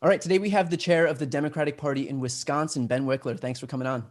All right, today we have the chair of the Democratic Party in Wisconsin, Ben Wikler. Thanks for coming on.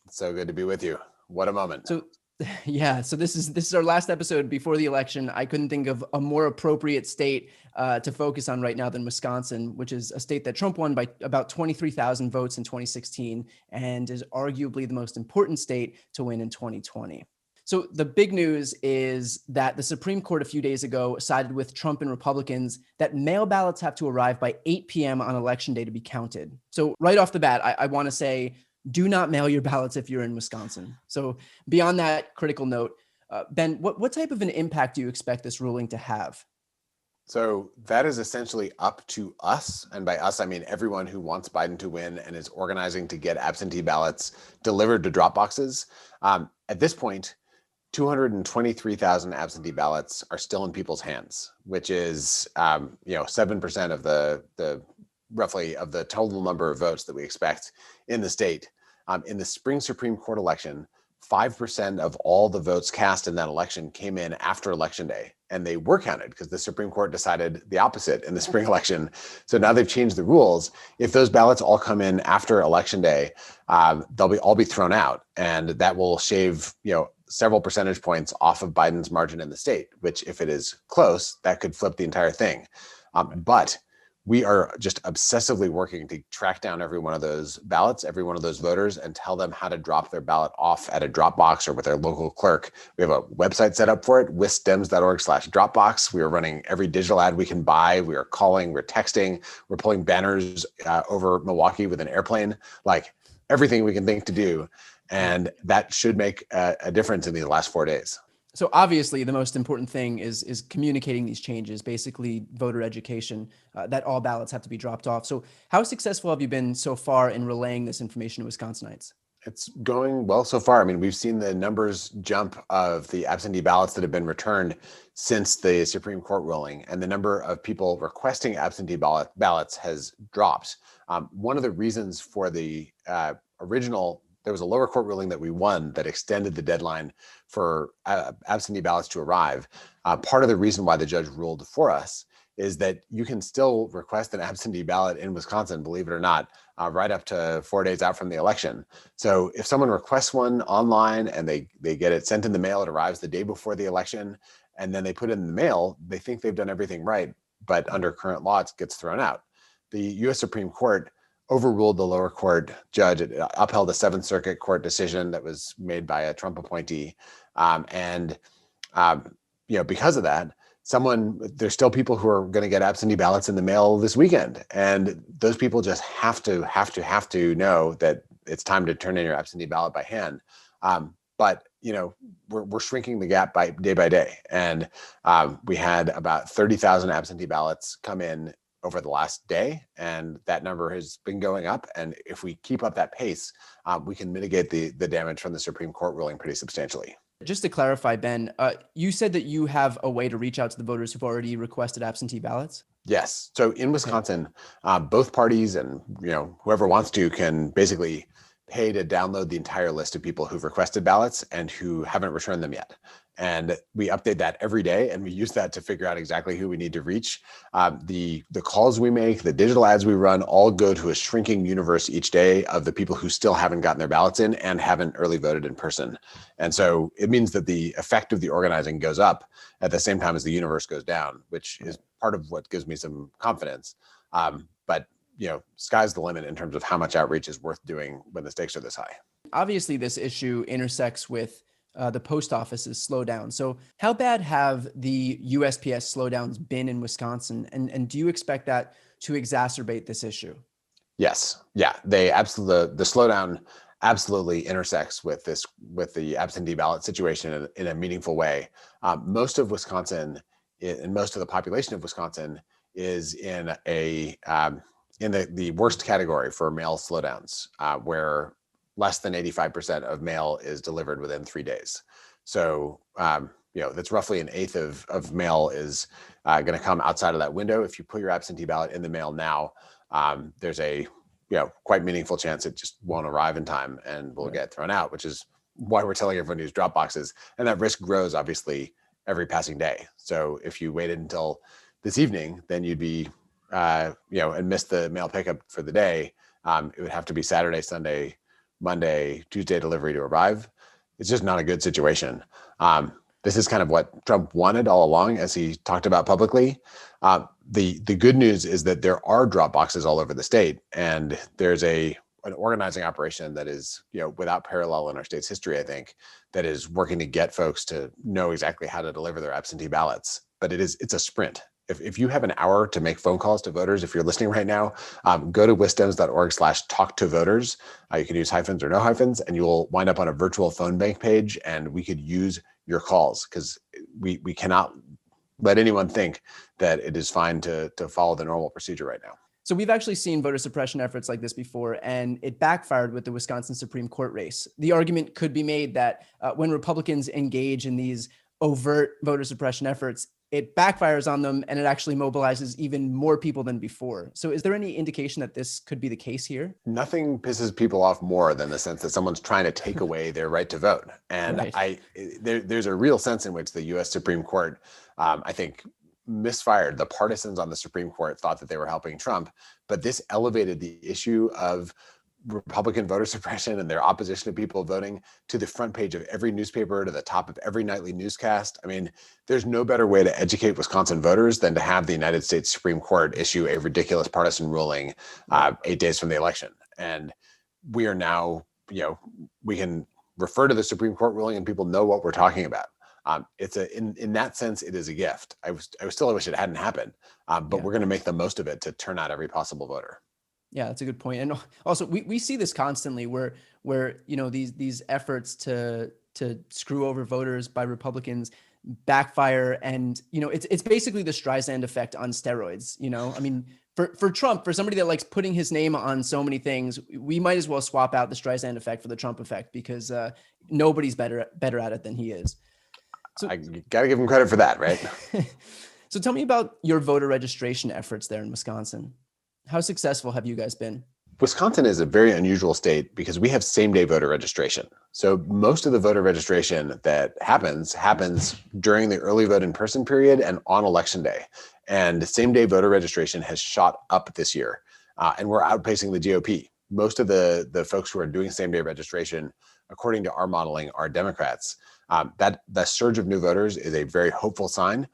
So good to be with you. What a moment. So this is our last episode before the election. I couldn't think of a more appropriate state to focus on right now than Wisconsin, which is a state that Trump won by about 23,000 votes in 2016 and is arguably the most important state to win in 2020. So the big news is that the Supreme Court a few days ago sided with Trump and Republicans that mail ballots have to arrive by 8 p.m. on election day to be counted. So right off the bat, I want to say, do not mail your ballots if you're in Wisconsin. So beyond that critical note, Ben, what type of an impact do you expect this ruling to have? So that is essentially up to us. And by us, I mean everyone who wants Biden to win and is organizing to get absentee ballots delivered to drop boxes. At this point, 223,000 absentee ballots are still in people's hands, which is 7% of the roughly of the total number of votes that we expect in the state. In the spring Supreme Court election, 5% of all the votes cast in that election came in after Election Day, and they were counted because the Supreme Court decided the opposite in the spring election. So now they've changed the rules. If those ballots all come in after Election Day, they'll all be thrown out, and that will shave several percentage points off of Biden's margin in the state, which if it is close, that could flip the entire thing. But we are just obsessively working to track down every one of those ballots, every one of those voters, and tell them how to drop their ballot off at a drop box or with their local clerk. We have a website set up for it, wisdems.org/dropbox. We are running every digital ad we can buy. We are calling, we're texting, we're pulling banners over Milwaukee with an airplane, like everything we can think to do. And that should make a difference in these last 4 days. So obviously, the most important thing is communicating these changes, basically voter education, that all ballots have to be dropped off. So how successful have you been so far in relaying this information to Wisconsinites? It's going well so far. I mean, we've seen the numbers jump of the absentee ballots that have been returned since the Supreme Court ruling, and the number of people requesting absentee ballots has dropped. One of the reasons for the there was a lower court ruling that we won that extended the deadline for absentee ballots to arrive. Part of the reason why the judge ruled for us is that you can still request an absentee ballot in Wisconsin, believe it or not, right up to 4 days out from the election. So if someone requests one online and they get it sent in the mail, it arrives the day before the election, and then they put it in the mail, they think they've done everything right, but under current law, it gets thrown out. The U.S. Supreme Court overruled the lower court judge. It upheld a Seventh Circuit court decision that was made by a Trump appointee. Because of that, there's still people who are going to get absentee ballots in the mail this weekend. And those people just have to know that it's time to turn in your absentee ballot by hand. But we're shrinking the gap day by day. And we had about 30,000 absentee ballots come in over the last day, and that number has been going up. And if we keep up that pace, we can mitigate the damage from the Supreme Court ruling pretty substantially. Just to clarify, Ben, you said that you have a way to reach out to the voters who've already requested absentee ballots? Yes. So in Wisconsin, both parties and whoever wants to can basically pay to download the entire list of people who've requested ballots and who haven't returned them yet. And we update that every day, and we use that to figure out exactly who we need to reach. The calls we make, the digital ads we run, all go to a shrinking universe each day of the people who still haven't gotten their ballots in and haven't early voted in person. And so it means that the effect of the organizing goes up at the same time as the universe goes down, which is part of what gives me some confidence. But sky's the limit in terms of how much outreach is worth doing when the stakes are this high. Obviously, this issue intersects with the post office's slowdown. So how bad have the USPS slowdowns been in Wisconsin? And do you expect that to exacerbate this issue? Yes. Yeah. The slowdown absolutely intersects with the absentee ballot situation in a meaningful way. Most of Wisconsin and most of the population of Wisconsin is in the worst category for mail slowdowns, where less than 85% of mail is delivered within 3 days. So, that's roughly an eighth of mail is going to come outside of that window. If you put your absentee ballot in the mail now, there's a quite meaningful chance it just won't arrive in time and will get thrown out, which is why we're telling everyone to use drop boxes. And that risk grows obviously every passing day. So if you waited until this evening, then you'd be, and miss the mail pickup for the day. It would have to be Saturday, Sunday, Monday, Tuesday delivery to arrive. It's just not a good situation. This is kind of what Trump wanted all along, as he talked about publicly. The good news is that there are drop boxes all over the state, and there's an organizing operation that is, without parallel in our state's history, I think, that is working to get folks to know exactly how to deliver their absentee ballots. But it's a sprint. If you have an hour to make phone calls to voters, if you're listening right now, go to wisdems.org/talk-to-voters. You can use hyphens or no hyphens, and you will wind up on a virtual phone bank page, and we could use your calls, because we cannot let anyone think that it is fine to follow the normal procedure right now. So we've actually seen voter suppression efforts like this before, and it backfired with the Wisconsin Supreme Court race. The argument could be made that when Republicans engage in these overt voter suppression efforts, it backfires on them and it actually mobilizes even more people than before. So is there any indication that this could be the case here? Nothing pisses people off more than the sense that someone's trying to take away their right to vote. And right. There's a real sense in which the U.S. Supreme Court, I think, misfired. The partisans on the Supreme Court thought that they were helping Trump, but this elevated the issue of Republican voter suppression and their opposition to people voting to the front page of every newspaper, to the top of every nightly newscast. I mean, there's no better way to educate Wisconsin voters than to have the United States Supreme Court issue a ridiculous partisan ruling 8 days from the election. And we are now, we can refer to the Supreme Court ruling and people know what we're talking about. In that sense, it is a gift. I still wish it hadn't happened, but we're going to make the most of it to turn out every possible voter. Yeah, that's a good point. And also we see this constantly where these efforts to screw over voters by Republicans backfire. And, it's basically the Streisand effect on steroids. I mean, for Trump, for somebody that likes putting his name on so many things, we might as well swap out the Streisand effect for the Trump effect, because nobody's better at it than he is. So I got to give him credit for that, right? So tell me about your voter registration efforts there in Wisconsin. How successful have you guys been? Wisconsin is a very unusual state because we have same-day voter registration. So most of the voter registration that happens during the early vote in person period and on election day. And same-day voter registration has shot up this year, and we're outpacing the GOP. Most of the folks who are doing same-day registration, according to our modeling, are Democrats. That surge of new voters is a very hopeful sign.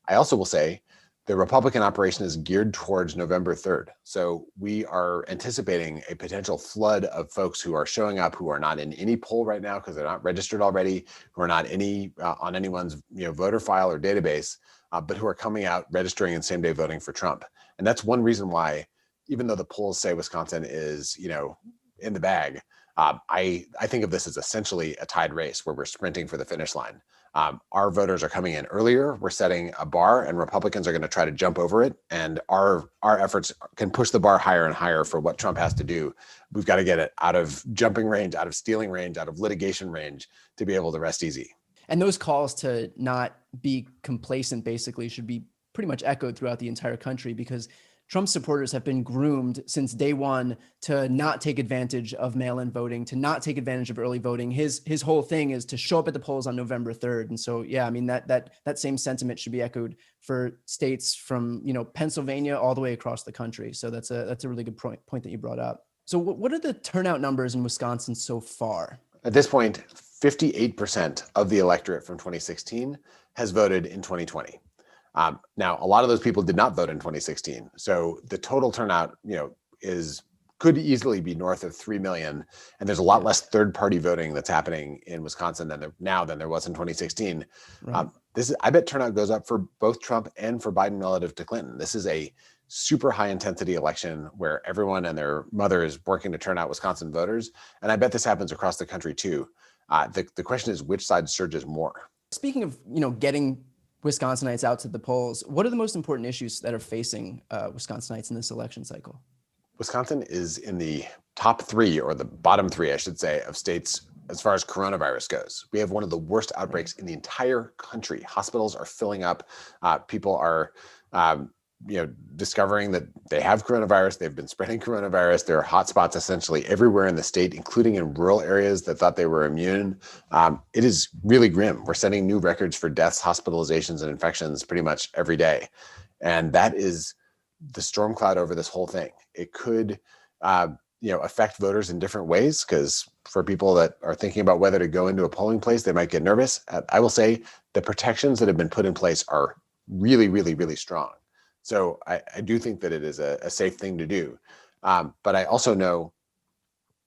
I also will say the Republican operation is geared towards November 3rd. So we are anticipating a potential flood of folks who are showing up, who are not in any poll right now because they're not registered already, who are not on anyone's voter file or database, but who are coming out, registering and same-day voting for Trump. And that's one reason why, even though the polls say Wisconsin is in the bag, I think of this as essentially a tied race where we're sprinting for the finish line. Our voters are coming in earlier. We're setting a bar, and Republicans are going to try to jump over it. And our efforts can push the bar higher and higher for what Trump has to do. We've got to get it out of jumping range, out of stealing range, out of litigation range to be able to rest easy. And those calls to not be complacent basically should be pretty much echoed throughout the entire country, because Trump supporters have been groomed since day one to not take advantage of mail-in voting, to not take advantage of early voting. His whole thing is to show up at the polls on November 3rd. And so, yeah, I mean, that same sentiment should be echoed for states from, Pennsylvania all the way across the country. So that's a really good point that you brought up. So what are the turnout numbers in Wisconsin so far? At this point, 58% of the electorate from 2016 has voted in 2020. Now, a lot of those people did not vote in 2016. So the total turnout, could easily be north of 3 million. And there's a lot less third-party voting that's happening in Wisconsin than there was in 2016. Right. I bet turnout goes up for both Trump and for Biden relative to Clinton. This is a super high intensity election where everyone and their mother is working to turn out Wisconsin voters. And I bet this happens across the country too. The question is, which side surges more? Speaking of, getting Wisconsinites out to the polls, what are the most important issues that are facing Wisconsinites in this election cycle? Wisconsin is in the top three, or the bottom three, I should say, of states as far as coronavirus goes. We have one of the worst outbreaks in the entire country. Hospitals are filling up. People are discovering that they have coronavirus. They've been spreading coronavirus. There are hotspots essentially everywhere in the state, including in rural areas that thought they were immune. It is really grim. We're setting new records for deaths, hospitalizations, and infections pretty much every day. And that is the storm cloud over this whole thing. It could, affect voters in different ways, because for people that are thinking about whether to go into a polling place, they might get nervous. I will say the protections that have been put in place are really, really, really strong. So I do think that it is a safe thing to do. But I also know,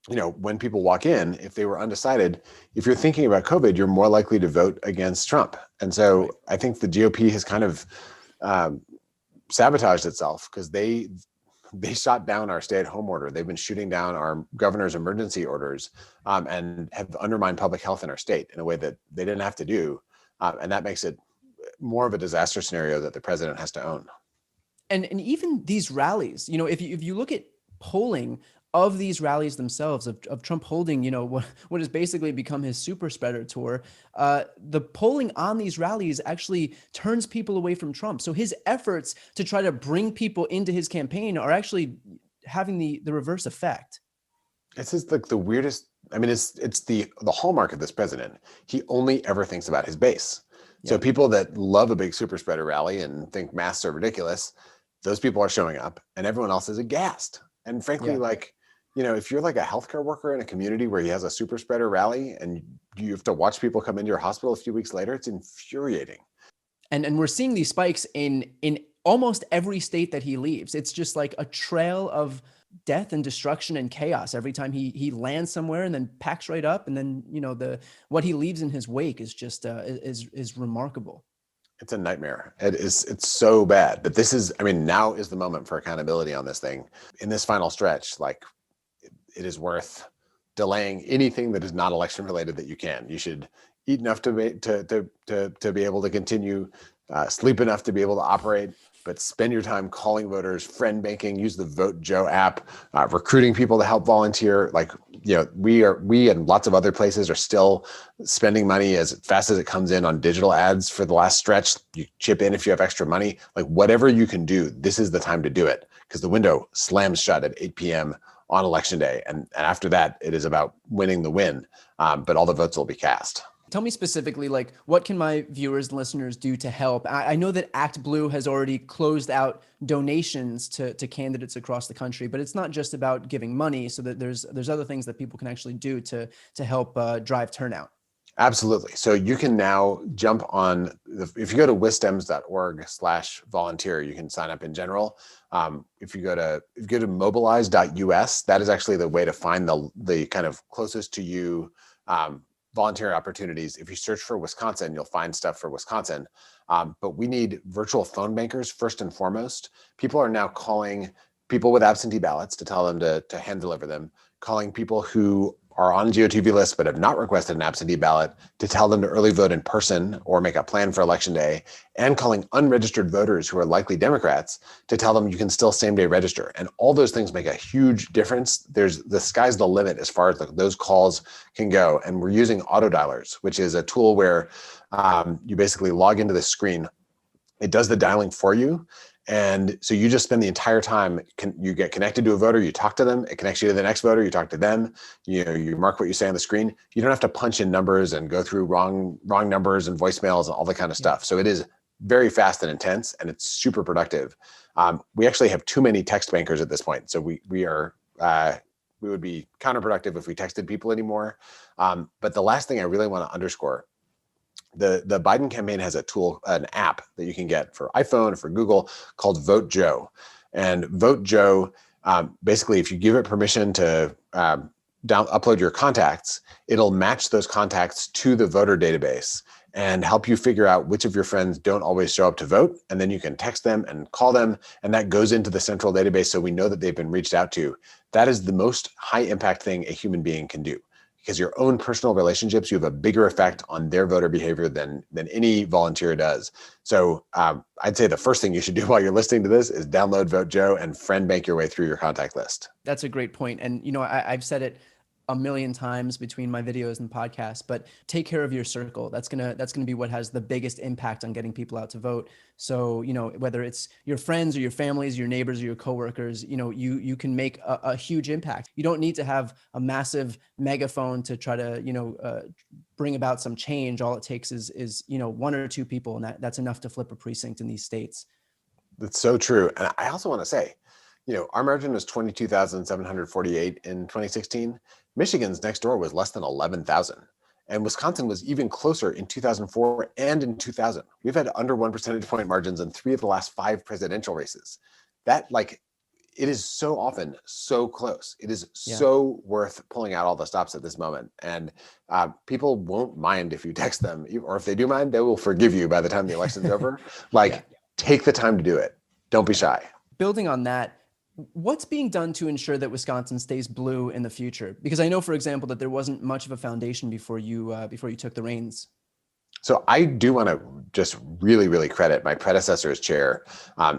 when people walk in, if they were undecided, if you're thinking about COVID, you're more likely to vote against Trump. And so Right. I think the GOP has kind of sabotaged itself, because they shot down our stay-at-home order. They've been shooting down our governor's emergency orders, and have undermined public health in our state in a way that they didn't have to do. And that makes it more of a disaster scenario that the president has to own. And even these rallies, if you look at polling of these rallies themselves, of Trump holding, what has basically become his super spreader tour, the polling on these rallies actually turns people away from Trump. So his efforts to try to bring people into his campaign are actually having the reverse effect. This is like the weirdest. I mean, it's the hallmark of this president. He only ever thinks about his base. So Yeah. people that love a big super spreader rally and think masks are ridiculous, those people are showing up, and everyone else is aghast. And frankly, Yeah. if you're like a healthcare worker in a community where he has a super spreader rally and you have to watch people come into your hospital a few weeks later, it's infuriating. And we're seeing these spikes in almost every state that he leaves. It's just like a trail of death and destruction and chaos every time he lands somewhere, and then packs right up, and then what he leaves in his wake is just is remarkable. It's a nightmare. It's so bad. But now is the moment for accountability on this thing. In this final stretch, like, it is worth delaying anything that is not election related that you can. You should eat enough to be able to continue, sleep enough to be able to operate, but spend your time calling voters, friend banking, use the Vote Joe app, recruiting people to help volunteer. Like, we and lots of other places are still spending money as fast as it comes in on digital ads for the last stretch. You chip in if you have extra money. Like, whatever you can do, this is the time to do it, because the window slams shut at 8 p.m. on election day. And after that, it is about winning the win, but all the votes will be cast. Tell me specifically, like, what can my viewers and listeners do to help? I know that Act Blue has already closed out donations to candidates across the country, but it's not just about giving money. So that there's other things that people can actually do to help drive turnout. Absolutely. So you can now jump on, if you go to wisdems.org/volunteer, you can sign up in general. If you go to mobilize.us, that is actually the way to find the kind of closest to you volunteer opportunities. If you search for Wisconsin, you'll find stuff for Wisconsin. But we need virtual phone bankers first and foremost. People are now calling people with absentee ballots to tell them to hand deliver them, calling people who are on GOTV lists but have not requested an absentee ballot to tell them to early vote in person or make a plan for election day, and calling unregistered voters who are likely Democrats to tell them you can still same day register. And all those things make a huge difference. The sky's the limit as far as those calls can go. And we're using auto dialers, which is a tool where you basically log into the screen. It does the dialing for you. And so you just spend the entire time, you get connected to a voter, you talk to them, it connects you to the next voter, you talk to them, you mark what you say on the screen. You don't have to punch in numbers and go through wrong numbers and voicemails and all that kind of stuff. So it is very fast and intense, and it's super productive. We actually have too many text bankers at this point. So we would be counterproductive if we texted people anymore. But the last thing I really want to underscore, the Biden campaign has a tool, an app that you can get for iPhone or for Google called Vote Joe. And Vote Joe, basically, if you give it permission to upload your contacts, it'll match those contacts to the voter database and help you figure out which of your friends don't always show up to vote. And then you can text them and call them, and that goes into the central database so we know that they've been reached out to. That is the most high impact thing a human being can do, because your own personal relationships, you have a bigger effect on their voter behavior than any volunteer does. So I'd say the first thing you should do while you're listening to this is download Vote Joe and friend bank your way through your contact list. That's a great point. And, I've said it a million times between my videos and podcasts, but take care of your circle. That's gonna be what has the biggest impact on getting people out to vote. So, whether it's your friends or your families, your neighbors or your coworkers, you can make a huge impact. You don't need to have a massive megaphone to try to, bring about some change. All it takes is one or two people, and that's enough to flip a precinct in these states. That's so true. And I also want to say, our margin was 22,748 in 2016. Michigan's next door was less than 11,000. And Wisconsin was even closer in 2004 and in 2000. We've had under 1 percentage point margins in 3 of the last 5 presidential races. That, it is so often so close. It is so worth pulling out all the stops at this moment. And people won't mind if you text them, or if they do mind, they will forgive you by the time the election's over. Take the time to do it. Don't be shy. Building on that, what's being done to ensure that Wisconsin stays blue in the future? Because I know, for example, that there wasn't much of a foundation before you took the reins. So I do want to just really, really credit my predecessor as chair.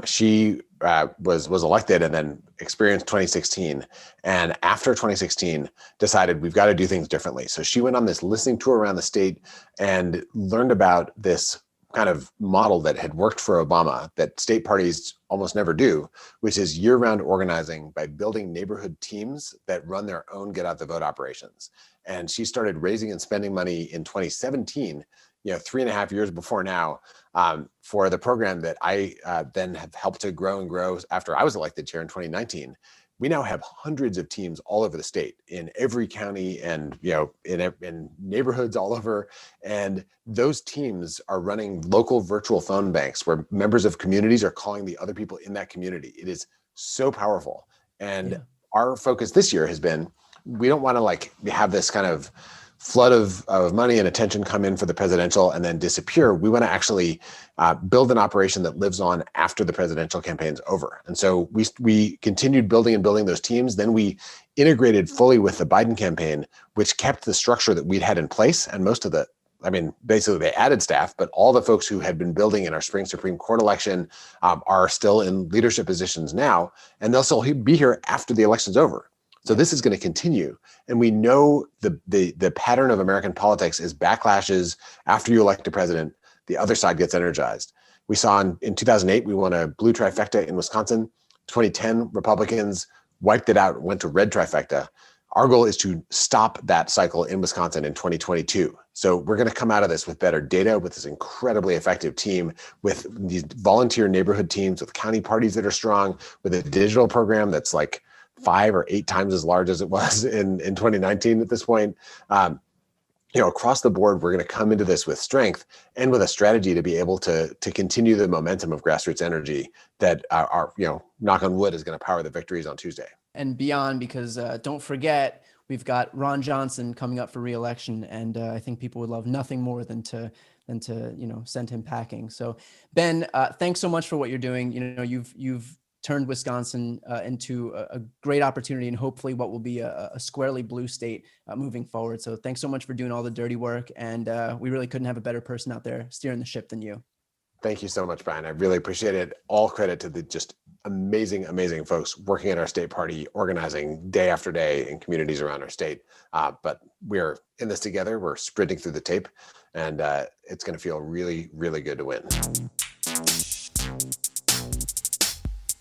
She was elected and then experienced 2016. And after 2016, decided we've got to do things differently. So she went on this listening tour around the state and learned about this kind of model that had worked for Obama that state parties almost never do, which is year-round organizing by building neighborhood teams that run their own get out the vote operations. And she started raising and spending money in 2017, 3.5 years before now, for the program that I then have helped to grow and grow after I was elected chair in 2019. We now have hundreds of teams all over the state, in every county, and in neighborhoods all over. And those teams are running local virtual phone banks where members of communities are calling the other people in that community. It is so powerful. And our focus this year has been, we don't want to have this kind of flood of money and attention come in for the presidential and then disappear. We want to actually build an operation that lives on after the presidential campaign's over. And so we continued building and building those teams. Then we integrated fully with the Biden campaign, which kept the structure that we'd had in place. And most of basically they added staff, but all the folks who had been building in our spring Supreme Court election are still in leadership positions now, and they'll still be here after the election's over. So this is going to continue. And we know the pattern of American politics is backlashes after you elect a president, the other side gets energized. We saw in 2008, we won a blue trifecta in Wisconsin. 2010, Republicans wiped it out, went to red trifecta. Our goal is to stop that cycle in Wisconsin in 2022. So we're going to come out of this with better data, with this incredibly effective team, with these volunteer neighborhood teams, with county parties that are strong, with a digital program that's 5 or 8 times as large as it was in 2019 at this point. Across the board, we're going to come into this with strength and with a strategy to be able to continue the momentum of grassroots energy that our knock on wood, is going to power the victories on Tuesday. And beyond, because don't forget, we've got Ron Johnson coming up for re-election, and I think people would love nothing more than to send him packing. So Ben, thanks so much for what you're doing. You've turned Wisconsin into a great opportunity, and hopefully what will be a squarely blue state moving forward. So thanks so much for doing all the dirty work. And we really couldn't have a better person out there steering the ship than you. Thank you so much, Brian. I really appreciate it. All credit to the just amazing, amazing folks working at our state party, organizing day after day in communities around our state. But we're in this together. We're sprinting through the tape, and it's going to feel really, really good to win.